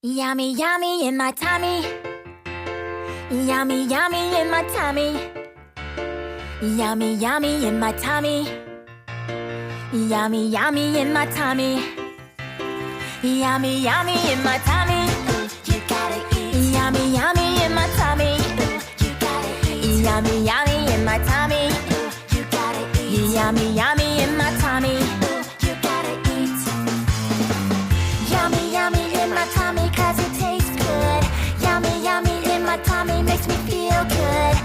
Yummy, yummy in my tummy. Yummy, yummy in my tummy. Yummy, yummy in my tummy. Yummy, yummy in my tummy. Yummy, yummy in my tummy. You gotta eat. Yummy, yummy in my tummy. You gotta eat. Yummy, yummy in my tummy. You gotta eat. Yummy, yummy in my tummy. You gotta eat. Yummy, yummy in my tummy 'cause it tastes good. Yummy, yummy in my tummy makes me feel good.